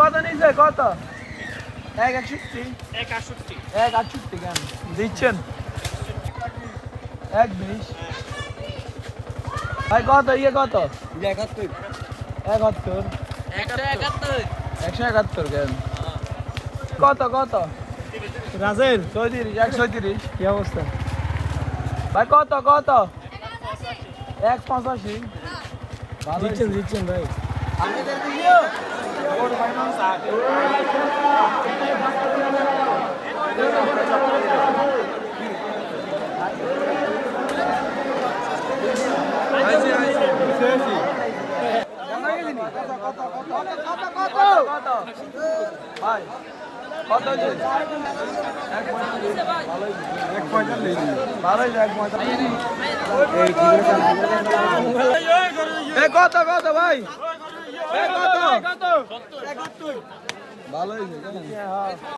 কত নিছে কত 161 168 কেন দিচ্ছেন 120 ভাই কত ইয়ে কত 71 171 কেন কত কত রাজের 137 কি অবস্থা? ভাই কত কত 185 দিচ্ছেন ভাই। ভাই কত কত কত ভাই কত ভালো হয়েছে